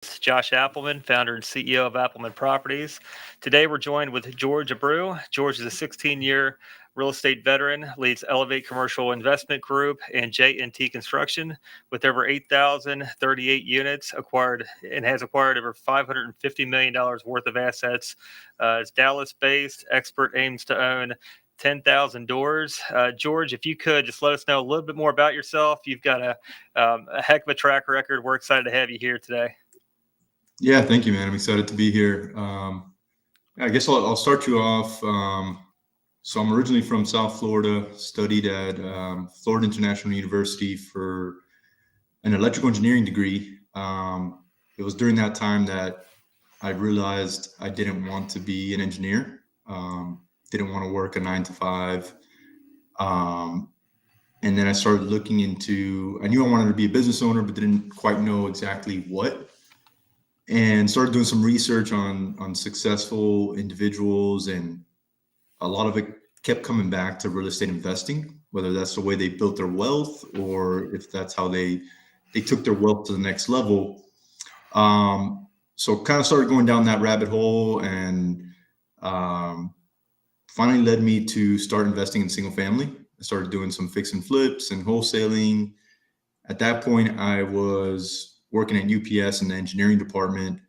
Josh Appleman, founder and CEO of Appleman Properties. Today we're joined with Jorge Abreu. George is a 16-year real estate veteran, leads Elevate Commercial Investment Group and JNT Construction with over 8,038 units acquired and has acquired over $550 million worth of assets. It's Dallas-based. Expert aims to own 10,000 doors. George, if you could just let us know a little bit more about yourself. You've got a heck of a track record. We're excited to have you here today. Yeah, thank you, man. I'm excited to be here. I guess I'll start you off. So I'm originally from South Florida, studied at Florida International University for an electrical engineering degree. It was during that time that I realized I didn't want to be an engineer, didn't want to work a 9 to 5. And then I started looking into, I knew I wanted to be a business owner, but didn't quite know exactly what. And started doing some research on successful individuals, and a lot of it kept coming back to real estate investing, whether that's the way they built their wealth or if that's how they took their wealth to the next level. So kind of started going down that rabbit hole, and finally led me to start investing in single family. I started doing some fix and flips and wholesaling. At that point, I was working at UPS in the engineering department.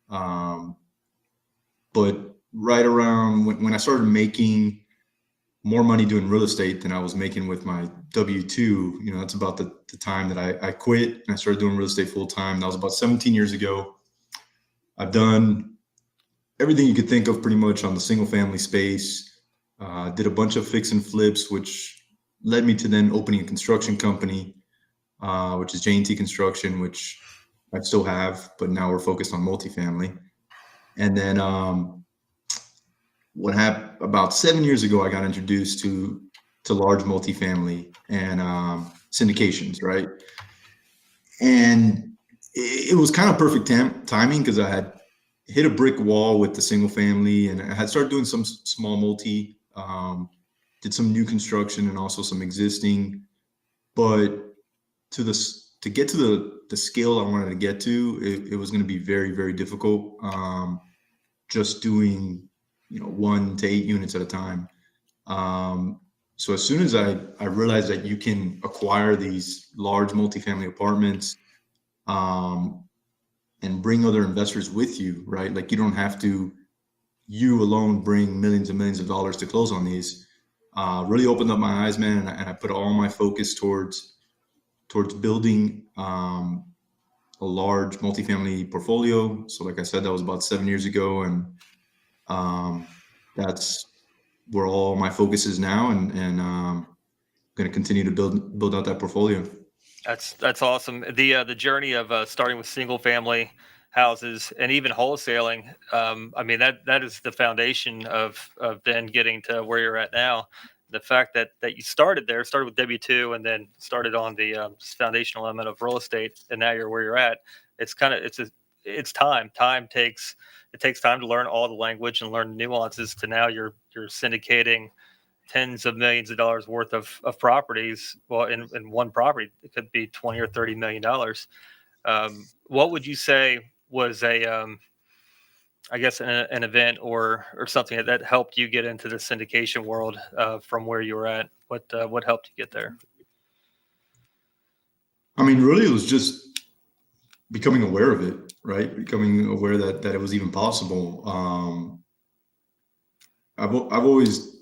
But right around when I started making more money doing real estate than I was making with my W-2, that's about the time that I quit and I started doing real estate full time. That was about 17 years ago. I've done everything you could think of pretty much on the single family space. Did a bunch of fix and flips, which led me to then opening a construction company, which is JNT Construction, which I still have, but now we're focused on multifamily. And then what happened about 7 years ago, I got introduced to large multifamily and syndications, right? And it was kind of perfect timing because I had hit a brick wall with the single family, and I had started doing some small multi, did some new construction and also some existing, but to get to the scale I wanted to get to, it was going to be very, very difficult. Just doing, 1 to 8 units at a time. So as soon as I realized that you can acquire these large multifamily apartments, and bring other investors with you, right? Like you don't have to, you alone bring millions and millions of dollars to close on these. Really opened up my eyes, man, and I put all my focus towards building a large multifamily portfolio. So like I said, that was about 7 years ago, and that's where all my focus is now, and going to continue to build out that portfolio. That's awesome. The journey of starting with single family houses and even wholesaling. I mean that is the foundation of then getting to where you're at now. The fact that you started with W-2 and then started on the foundational element of real estate, and now you're where you're at. It's time. It takes time to learn all the language and learn the nuances to now you're syndicating tens of millions of dollars worth of properties. Well, in one property, it could be 20 or $30 million. What would you say was I guess an event or something that helped you get into the syndication world from where you were at? What helped you get there? I mean, really, it was just becoming aware of it, right? Becoming aware that it was even possible. I've always,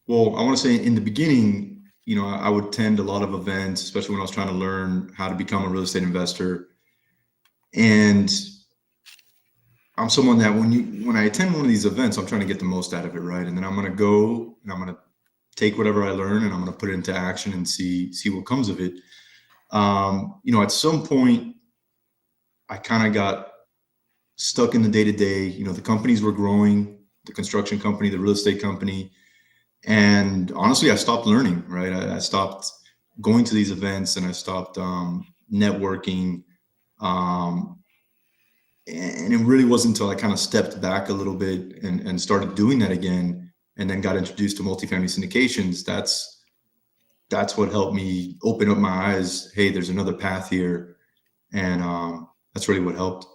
well, I want to say in the beginning, I would attend a lot of events, especially when I was trying to learn how to become a real estate investor. And I'm someone that when I attend one of these events, I'm trying to get the most out of it, right? And then I'm going to go and I'm going to take whatever I learn and I'm going to put it into action and see what comes of it. At some point, I kind of got stuck in the day-to-day. The companies were growing, the construction company, the real estate company. And honestly, I stopped learning, right? I stopped going to these events and I stopped networking. And it really wasn't until I kind of stepped back a little bit and started doing that again, and then got introduced to multifamily syndications. That's what helped me open up my eyes. Hey, there's another path here. And that's really what helped.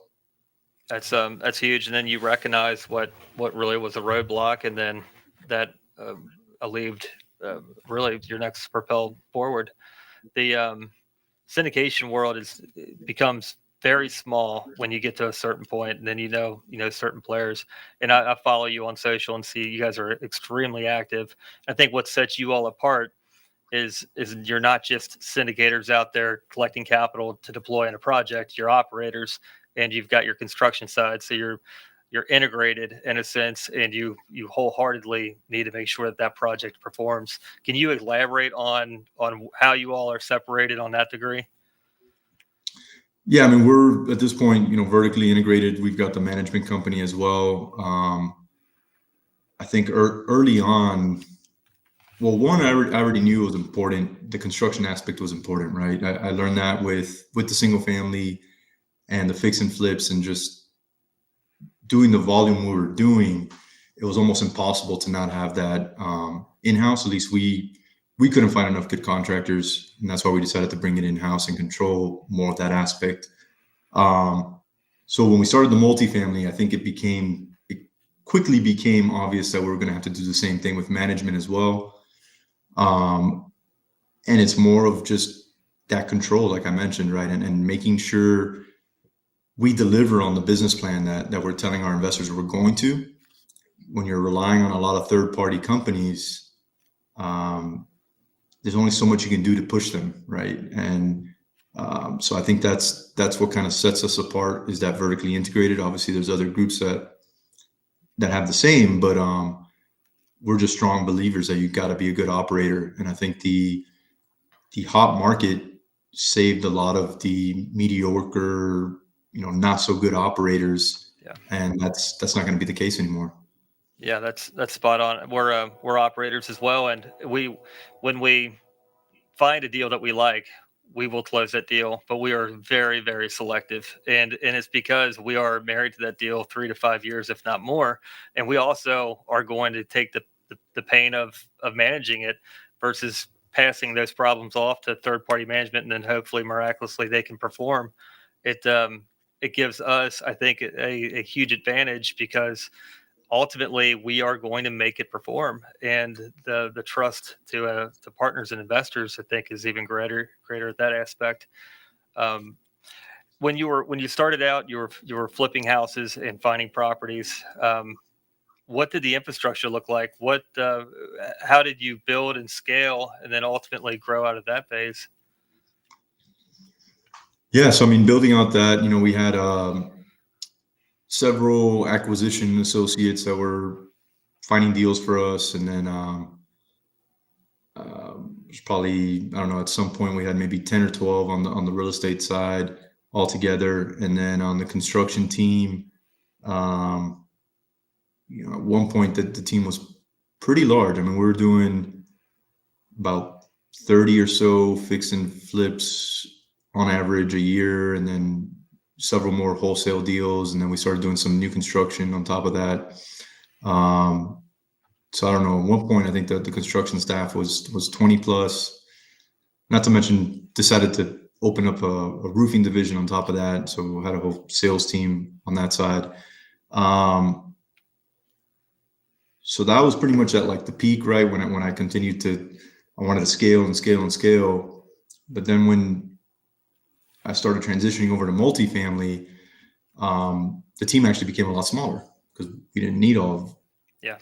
That's huge. And then you recognize what really was a roadblock, and then that alleviated really your next propel forward. The syndication world becomes very small when you get to a certain point, and then certain players. And I follow you on social and see you guys are extremely active. I think what sets you all apart is you're not just syndicators out there collecting capital to deploy in a project. You're operators, and you've got your construction side, so you're integrated in a sense, and you wholeheartedly need to make sure that project performs. Can you elaborate on how you all are separated on that degree? Yeah, I mean, we're at this point, vertically integrated. We've got the management company as well. I think early on, well, one, I already knew it was important. The construction aspect was important, right? I learned that with the single family and the fix and flips, and just doing the volume we were doing, it was almost impossible to not have that in-house. At least we couldn't find enough good contractors, and that's why we decided to bring it in-house and control more of that aspect. So when we started the multifamily, I think it quickly became obvious that we were going to have to do the same thing with management as well. And it's more of just that control, like I mentioned, right? And making sure we deliver on the business plan that we're telling our investors we're going to. When you're relying on a lot of third-party companies, there's only so much you can do to push them, right? And so I think that's what kind of sets us apart, is that vertically integrated. Obviously, there's other groups that have the same, but we're just strong believers that you've got to be a good operator. And I think the hot market saved a lot of the mediocre, not so good operators. Yeah. And that's not going to be the case anymore. Yeah, that's spot on. We're operators as well, and when we find a deal that we like, we will close that deal. But we are very, very selective, and it's because we are married to that deal 3 to 5 years, if not more. And we also are going to take the pain of managing it versus passing those problems off to third party management, and then hopefully miraculously they can perform. It gives us, I think, a huge advantage, because ultimately we are going to make it perform, and the trust to partners and investors, I think, is even greater at that aspect. When you started out, you were flipping houses and finding properties. What did the infrastructure look like? How did you build and scale, and then ultimately grow out of that phase? Yeah, so I mean, building out that, we had several acquisition associates that were finding deals for us, and then there's probably, I don't know, at some point we had maybe 10 or 12 on the real estate side altogether, and then on the construction team, at one point the team was pretty large. I mean, we were doing about 30 or so fix and flips on average a year, and then several more wholesale deals, and then we started doing some new construction on top of that. So I don't know, at one point I think that the construction staff was 20 plus, not to mention decided to open up a roofing division on top of that. So we had a whole sales team on that side. So that was pretty much at like the peak, right? When I continued I wanted to scale and scale and scale. But then when I started transitioning over to multifamily, the team actually became a lot smaller, because we didn't need all of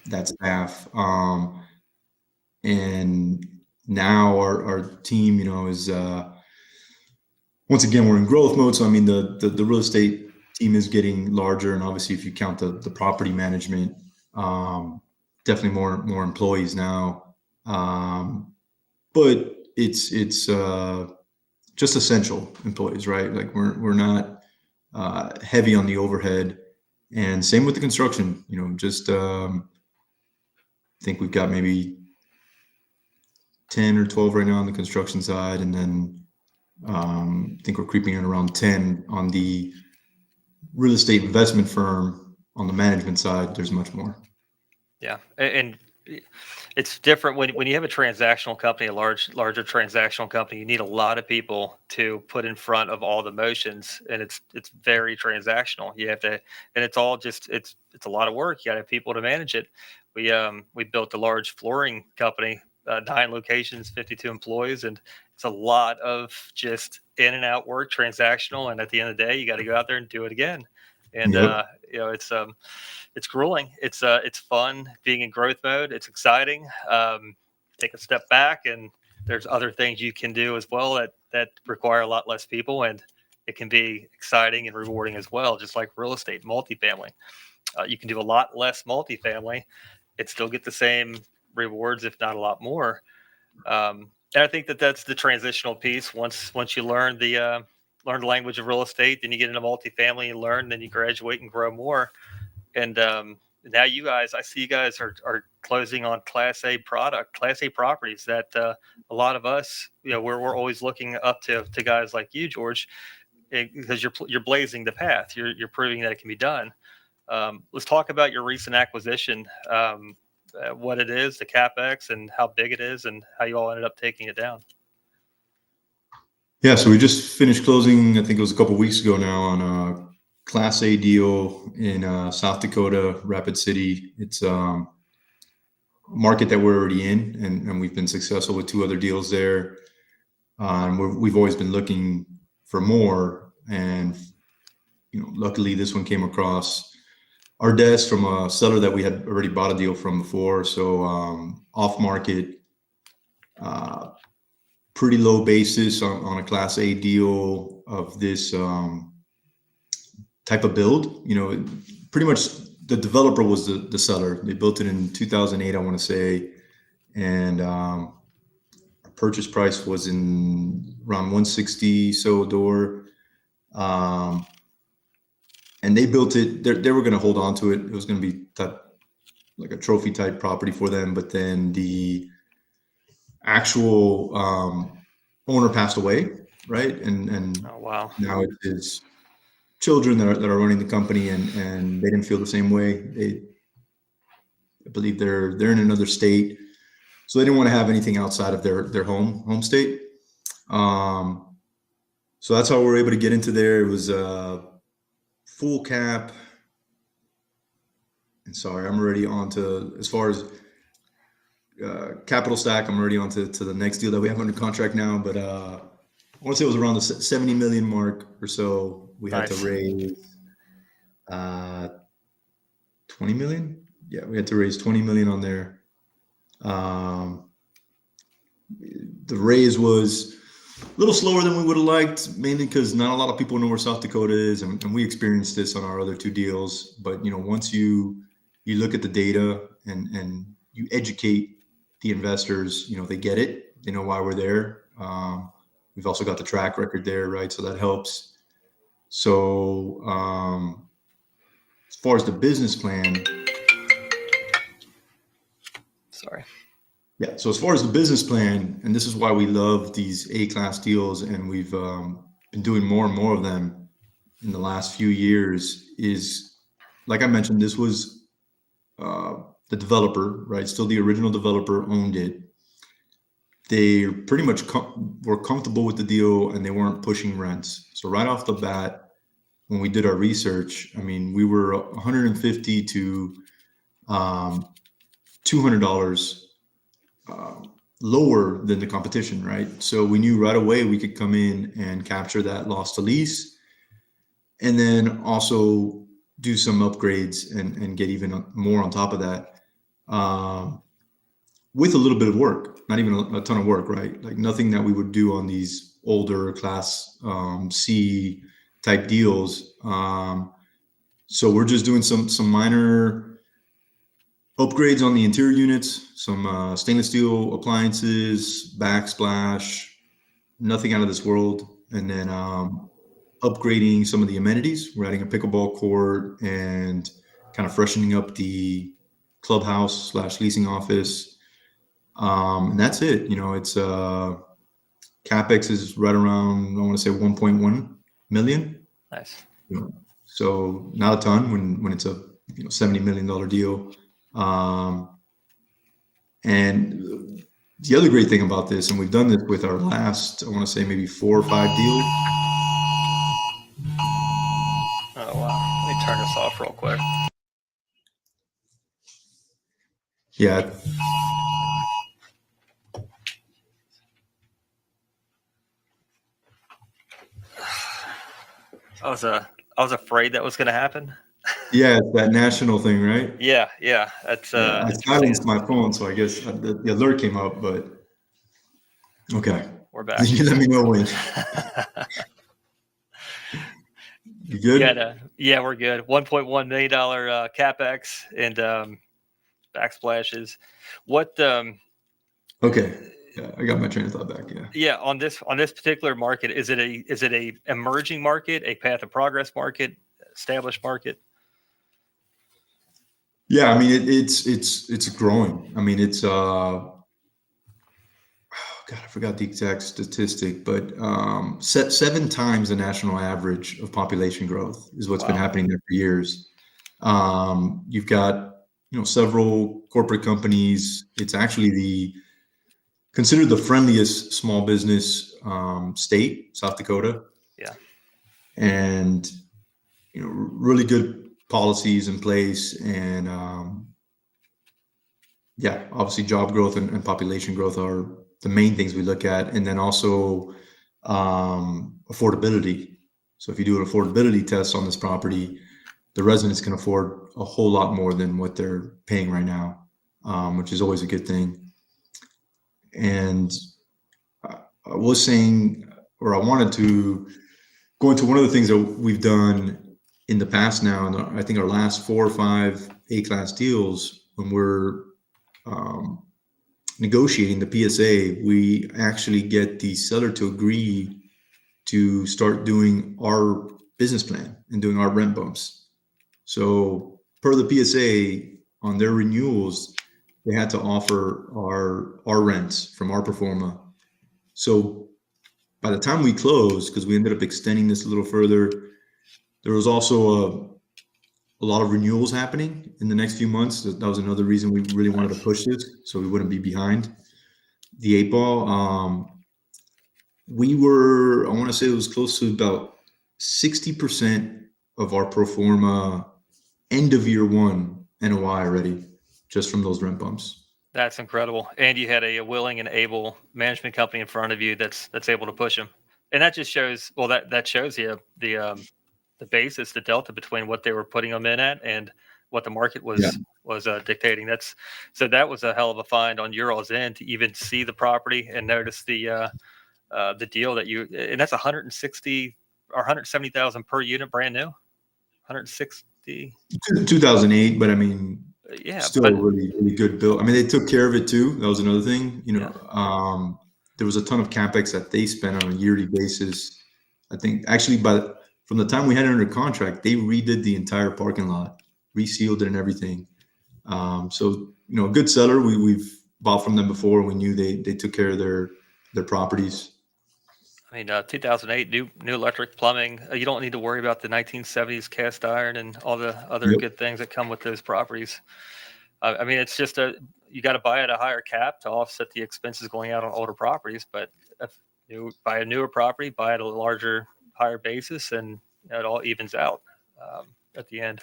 that staff. And now our team, is once again, we're in growth mode. So I mean, the real estate team is getting larger, and obviously if you count the property management, definitely more employees now. But it's just essential employees, right? Like we're not heavy on the overhead, and same with the construction. Just I think we've got maybe 10 or 12 right now on the construction side, and then I think we're creeping in around 10 on the real estate investment firm. On the management side, there's much more. Yeah, and It's different when you have a transactional company, a larger transactional company. You need a lot of people to put in front of all the motions, and it's very transactional. You have to, and it's all just it's a lot of work. You got to have people to manage it. We built a large flooring company, 9 locations, 52 employees, and it's a lot of just in and out work, transactional. And at the end of the day, you got to go out there and do it again. And Yep. it's grueling. It's fun being in growth mode. It's exciting. Take a step back, and there's other things you can do as well that require a lot less people, and it can be exciting and rewarding as well. Just like real estate, multifamily, you can do a lot less multifamily, and still get the same rewards, if not a lot more. And I think that's the transitional piece. Once you learn the language of real estate, then you get into multifamily and learn, then you graduate and grow more. And now I see you guys are closing on Class A properties that a lot of us, we're always looking up to guys like you, George, because you're blazing the path. You're proving that it can be done. Let's talk about your recent acquisition, what it is, the CapEx, and how big it is, and how you all ended up taking it down. Yeah, so we just finished closing, I think it was a couple of weeks ago now, on a Class A deal in South Dakota, Rapid City. It's a market that we're already in, and we've been successful with 2 other deals there. And we've always been looking for more, and luckily this one came across our desk from a seller that we had already bought a deal from before. So off market, pretty low basis on a Class A deal of this type of build. Pretty much the developer was the seller. They built it in 2008, I want to say, and our purchase price was in around 160 so a door. And they built it. They were going to hold on to it. It was going to be like a trophy type property for them. But then the actual owner passed away, right? And Oh, wow. now it is children that are running the company, and they didn't feel the same way. I believe they're in another state, so they didn't want to have anything outside of their home state. So that's how we were able to get into there. It was full cap. And sorry, I'm already on to, as far as capital stack, I'm already on to the next deal that we have under contract now. But I want to say it was around the 70 million mark or so. We had Nice. to raise 20 million. Yeah, we had to raise 20 million on there. The raise was a little slower than we would have liked, mainly because not a lot of people know where South Dakota is, and we experienced this on our other 2 deals. But once you look at the data and you educate the investors, they get it. They know why we're there. We've also got the track record there, right? So that helps. So as far as the business plan, Sorry. yeah. So as far as the business plan, and this is why we love these A-class deals, and we've been doing more and more of them in the last few years, is, like I mentioned, this was the developer, right? Still the original developer owned it. They pretty much were comfortable with the deal, and they weren't pushing rents. So right off the bat, when we did our research, I mean, we were $150 to $200 lower than the competition, right? So we knew right away we could come in and capture that loss to lease, and then also do some upgrades and get even more on top of that, with a little bit of work, not even a ton of work, right? Like nothing that we would do on these older Class C type deals. So we're just doing some minor upgrades on the interior units, some stainless steel appliances, backsplash, nothing out of this world. And then upgrading some of the amenities. We're adding a pickleball court and kind of freshening up the clubhouse / leasing office. And that's it. It's CapEx is right around, I want to say 1.1 million. Nice. So not a ton when it's a $70 million deal. And the other great thing about this, and we've done this with our last, I want to say maybe 4 or 5 deals. Oh wow! Let me turn this off real quick. Yeah. I was afraid that was going to happen. Yeah, it's that national thing, right? Yeah, that's Yeah, I interesting. silenced my phone, so I guess the alert came up, but okay. We're back. You let me know when. You good? Yeah, we're good. $1.1 million CapEx and backsplashes. What? Okay. Yeah, I got my train of thought back. Yeah. Yeah, on this particular market, is it a emerging market, a path of progress market, established market? Yeah, I mean it's growing. I mean it's God, I forgot the exact statistic, but 7 times the national average of population growth is what's been Wow. happening there for years. You've got several corporate companies. It's actually considered the friendliest small business state, South Dakota. Yeah. And really good policies in place, and yeah, obviously job growth and population growth are the main things we look at, and then also affordability. So if you do an affordability test on this property, the residents can afford a whole lot more than what they're paying right now, which is always a good thing. And I was saying, or I wanted to go into one of the things that we've done in the past now, and I think our last 4 or 5 A-class deals, when we're negotiating the PSA, we actually get the seller to agree to start doing our business plan and doing our rent bumps. So per the PSA, on their renewals, they had to offer our rents from our pro forma. So by the time we closed, because we ended up extending this a little further, there was also a lot of renewals happening in the next few months. That was another reason we really wanted to push this, so we wouldn't be behind the 8 ball. We were, I want to say it was close to about 60% of our pro forma end of year one NOI already, just from those rent bumps. That's incredible. And you had a willing and able management company in front of you that's able to push them. And that just shows, well, that shows you the basis, the delta between what they were putting them in at and what the market was dictating. That was a hell of a find on your all's end to even see the property and notice the deal that and that's 160 or 170,000 per unit, brand new, 160. 2008, but I mean, Yeah, still but really, really good build. I mean, they took care of it too. That was another thing. There was a ton of CapEx that they spent on a yearly basis. I think actually, from the time we had it under contract, they redid the entire parking lot, resealed it and everything. So a good seller. We've bought from them before. We knew they took care of their properties. I mean, 2008, new electric, plumbing. You don't need to worry about the 1970s cast iron and all the other Yep. good things that come with those properties. I mean, it's just you got to buy at a higher cap to offset the expenses going out on older properties. But if you buy a newer property, buy at a larger, higher basis, and it all evens out at the end.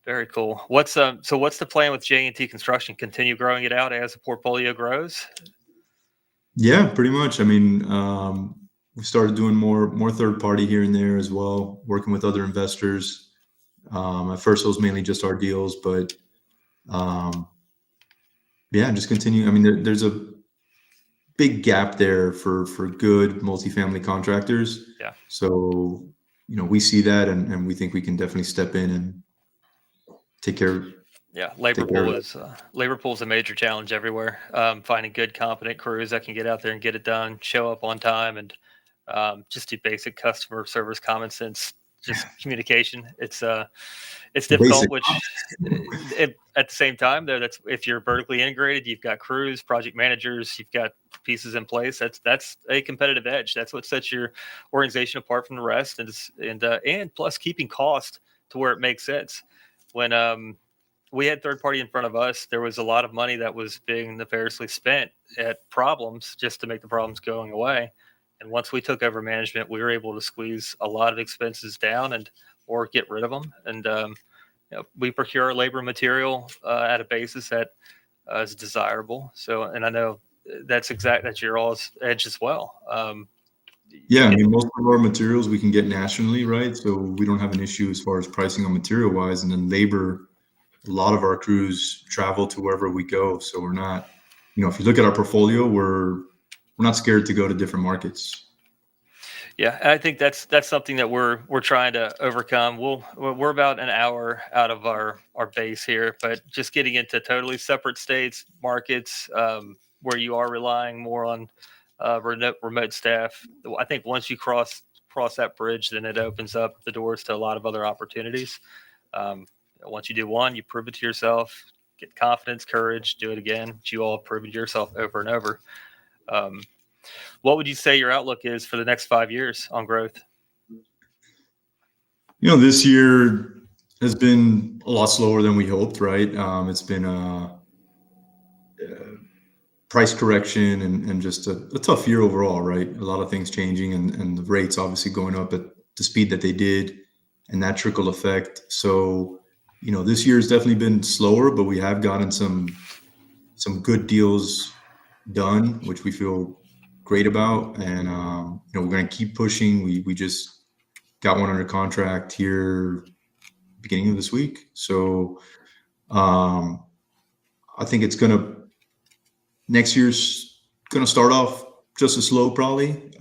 Very cool. What's the plan with JNT Construction? Continue growing it out as the portfolio grows? Yeah, pretty much. I mean, we started doing more third party here and there as well, working with other investors. At first, it was mainly just our deals, but yeah, just continue. I mean, there's a big gap there for good multifamily contractors. Yeah. So we see that, and we think we can definitely step in and take care. Yeah, labor pool is a major challenge everywhere. Finding good, competent crews that can get out there and get it done, show up on time, and just do basic customer service, common sense, just communication. It's difficult. Which at the same time, though, that's if you're vertically integrated, you've got crews, project managers, you've got pieces in place. That's a competitive edge. That's what sets your organization apart from the rest, and plus keeping cost to where it makes sense. When we had third party in front of us. There was a lot of money that was being nefariously spent at problems just to make the problems going away. And once we took over management, we were able to squeeze a lot of expenses down and or get rid of them. And we procure labor material at a basis that is desirable. So, and I know that's your all's edge as well. Yeah, I mean, most of our materials we can get nationally, right? So we don't have an issue as far as pricing on material wise. And then labor, a lot of our crews travel to wherever we go. So we're not, if you look at our portfolio, we're not scared to go to different markets. Yeah, I think that's something that we're trying to overcome. We're about an hour out of our base here, but just getting into totally separate states, markets, where you are relying more on remote staff. I think once you cross that bridge, then it opens up the doors to a lot of other opportunities. Once you do one, you prove it to yourself, get confidence, courage, do it again. But you all have proven to yourself over and over. What would you say your outlook is for the next 5 years on growth? This year has been a lot slower than we hoped, right? It's been a price correction and just a tough year overall, right? A lot of things changing and the rates obviously going up at the speed that they did and that trickle effect. So, this year has definitely been slower, but we have gotten some good deals done, which we feel great about. And, we're going to keep pushing. We just got one under contract here beginning of this week. So, I think next year's going to start off just as slow, probably.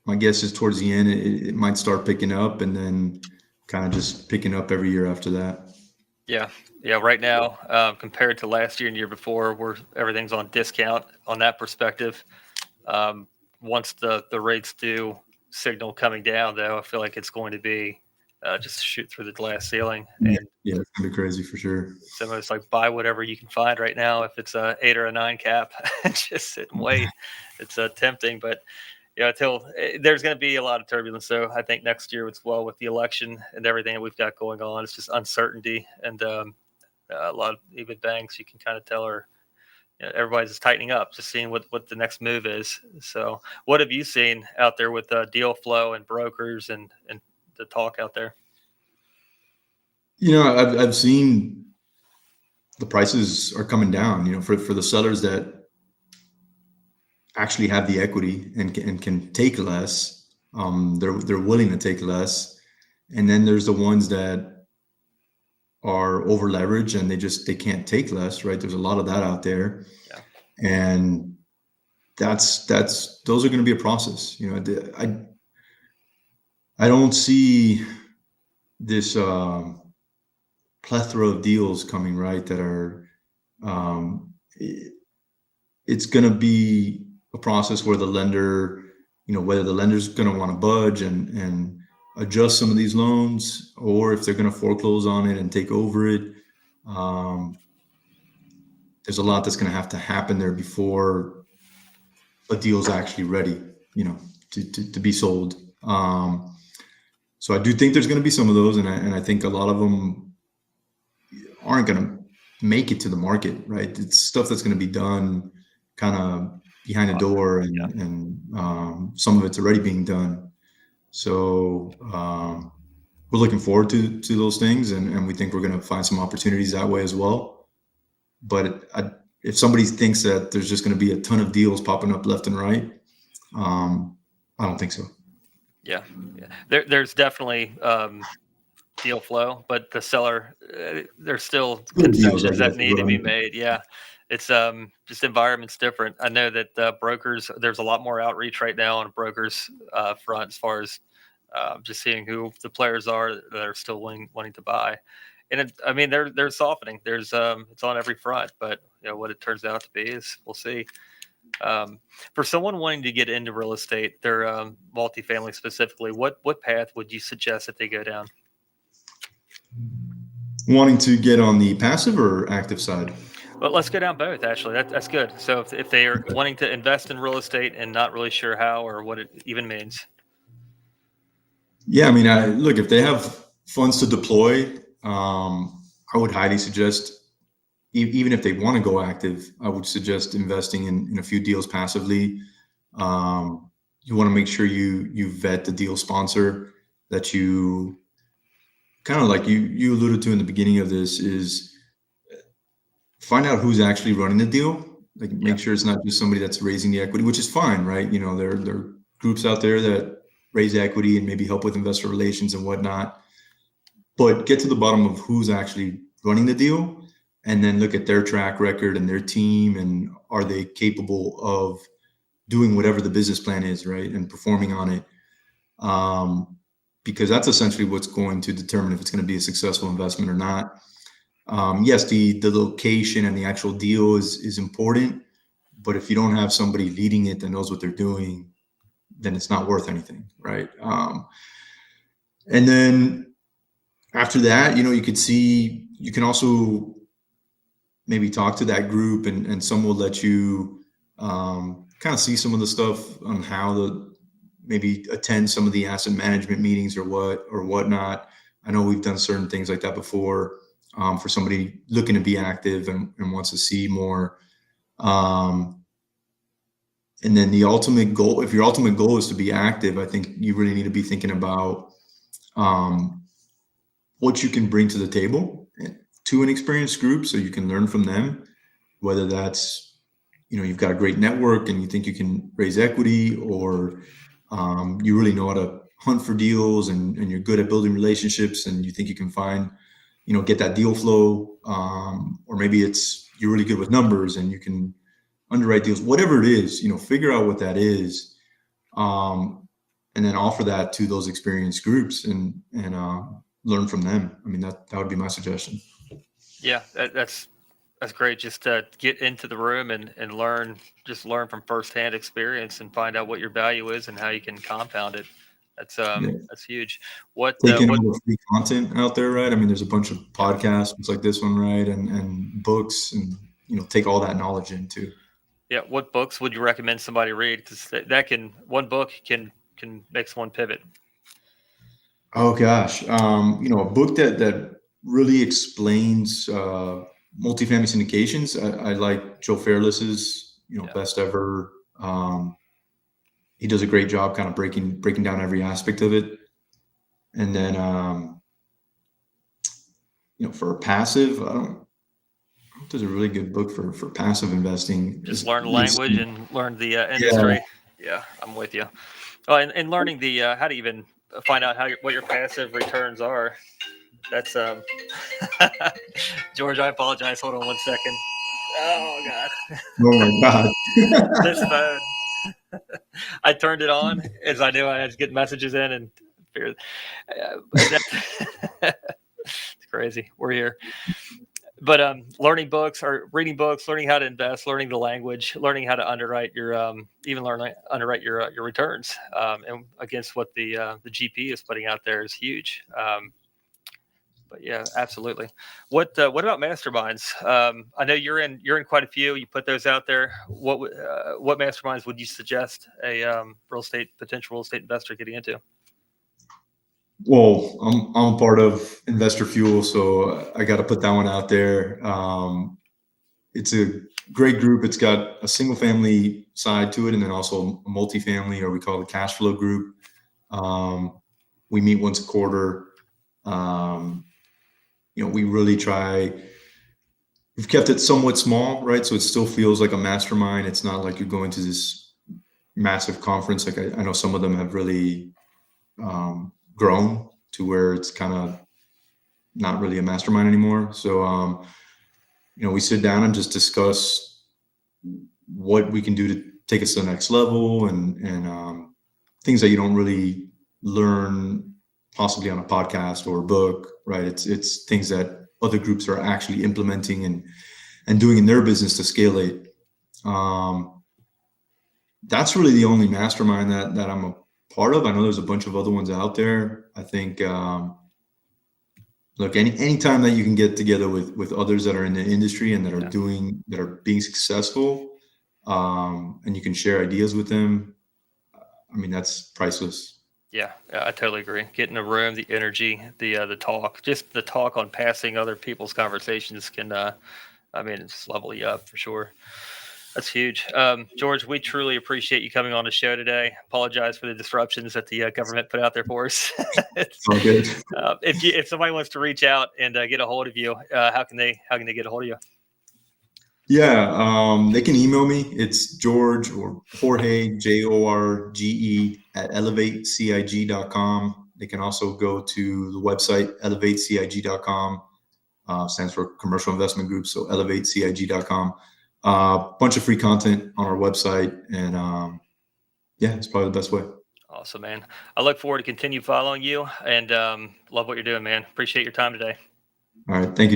My guess is towards the end, it might start picking up and then kind of just picking up every year after that. Yeah. Right now, compared to last year and year before, everything's on discount on that perspective. Once the rates do signal coming down, though, I feel like it's going to be just shoot through the glass ceiling. And yeah, it's gonna be crazy for sure. So it's like buy whatever you can find right now. If it's a 8 or a 9 cap, just sit and wait. It's tempting, but until there's going to be a lot of turbulence. So I think next year as well with the election and everything that we've got going on, it's just uncertainty and a lot of even banks you can kind of tell everybody's just tightening up, just seeing what the next move is. So what have you seen out there with deal flow and brokers and the talk out there? I've seen the prices are coming down, for the sellers that actually have the equity and can take less. They're willing to take less. And then there's the ones that are over leveraged and they can't take less, right? There's a lot of that out there. Yeah. And those are going to be a process. I don't see this plethora of deals coming, right? That are, it's going to be a process where the lender, whether the lender's going to want to budge and adjust some of these loans, or if they're going to foreclose on it and take over it. There's a lot that's going to have to happen there before a deal's actually ready, to be sold. So I do think there's going to be some of those, and I think a lot of them aren't going to make it to the market, right? It's stuff that's going to be done kind of behind the door, and some of it's already being done. So we're looking forward to those things, and we think we're going to find some opportunities that way as well. But if somebody thinks that there's just going to be a ton of deals popping up left and right, I don't think so. Yeah. There's definitely deal flow, but the seller, there's still concessions that need to be made. Yeah. It's just environment's different. I know that brokers, there's a lot more outreach right now on brokers front as far as just seeing who the players are that are still wanting to buy. And they're softening. There's it's on every front, but what it turns out to be is we'll see. For someone wanting to get into real estate, they're multifamily specifically, what path would you suggest that they go down? Wanting to get on the passive or active side? Well, let's go down both, actually. That's good. So if they are wanting to invest in real estate and not really sure how or what it even means. Yeah, look, if they have funds to deploy, I would highly suggest, even if they want to go active, I would suggest investing in a few deals passively. You want to make sure you vet the deal sponsor, that you kind of, like you alluded to in the beginning of this, is find out who's actually running the deal. Like, make sure it's not just somebody that's raising the equity, which is fine, right? You know, there are groups out there that raise equity and maybe help with investor relations and whatnot. But get to the bottom of who's actually running the deal, and then look at their track record and their team, and are they capable of doing whatever the business plan is, right? And performing on it. Because that's essentially what's going to determine if it's going to be a successful investment or not. Yes, the location and the actual deal is important, but if you don't have somebody leading it that knows what they're doing, then it's not worth anything, right? And then after that, you know, you can also maybe talk to that group, and some will let you kind of see some of the stuff on how to maybe attend some of the asset management meetings or whatnot. I know we've done certain things like that before, for somebody looking to be active and wants to see more. And then the ultimate goal, if your ultimate goal is to be active, I think you really need to be thinking about what you can bring to the table to an experienced group, so you can learn from them, whether that's, you know, you've got a great network and you think you can raise equity, or you really know how to hunt for deals, and you're good at building relationships, and you think you can find, you know, get that deal flow, or maybe it's you're really good with numbers and you can underwrite deals, whatever it is, you know, figure out what that is, and then offer that to those experienced groups, and learn from them. I mean, that would be my suggestion. Yeah, that's great. Just to get into the room and learn from firsthand experience, and find out what your value is and how you can compound it. That's huge. Taking all the free content out there, right? I mean, there's a bunch of podcasts like this one, right? And books, and, you know, take all that knowledge into. Yeah. What books would you recommend somebody read? Because one book can make someone pivot. Oh gosh. You know, a book that really explains multifamily syndications. I like Joe Fairless's, you know, Best Ever. He does a great job kind of breaking down every aspect of it. And then, you know, for passive, I don't think there's a really good book for passive investing. Just learn the language and learn the industry. Yeah, I'm with you. Oh, and learning the how to even find out what your passive returns are. That's George, I apologize. Hold on 1 second. Oh God. Oh my God. This phone. I turned it on as I knew I had to get messages in, and figured, it's crazy. We're here. But learning books, or reading books, learning how to invest, learning the language, learning how to underwrite your underwrite your returns, and against what the GP is putting out there is huge. But yeah, absolutely. What about masterminds? I know you're in quite a few. You put those out there. What masterminds would you suggest a potential real estate investor getting into? Well, I'm a part of Investor Fuel, so I got to put that one out there. It's a great group. It's got a single family side to it, and then also a multifamily, or we call it cash flow group. We meet once a quarter. You know, we really try. We've kept it somewhat small, right? So it still feels like a mastermind. It's not like you're going to this massive conference. Like I know some of them have really grown to where it's kind of not really a mastermind anymore. So, you know, we sit down and just discuss what we can do to take us to the next level, and things that you don't really learn possibly on a podcast or a book, right? It's things that other groups are actually implementing and doing in their business to scale it. That's really the only mastermind that I'm a part of. I know there's a bunch of other ones out there. I think, look, any time that you can get together with others that are in the industry and that are being successful, and you can share ideas with them, I mean, that's priceless. Yeah, I totally agree. Get in the room, the energy, the talk, just the talk on passing other people's conversations can, I mean, it's level you up for sure. That's huge. George, we truly appreciate you coming on the show today. Apologize for the disruptions that the government put out there for us. It's all good. If somebody wants to reach out and get a hold of you, how can they get a hold of you? Yeah, they can email me. It's George or Jorge, Jorge at elevatecig.com. They can also go to the website, elevatecig.com. Stands for Commercial Investment Group, so elevatecig.com. Bunch of free content on our website, and yeah, it's probably the best way. Awesome, man. I look forward to continue following you and love what you're doing, man. Appreciate your time today. All right, thank you.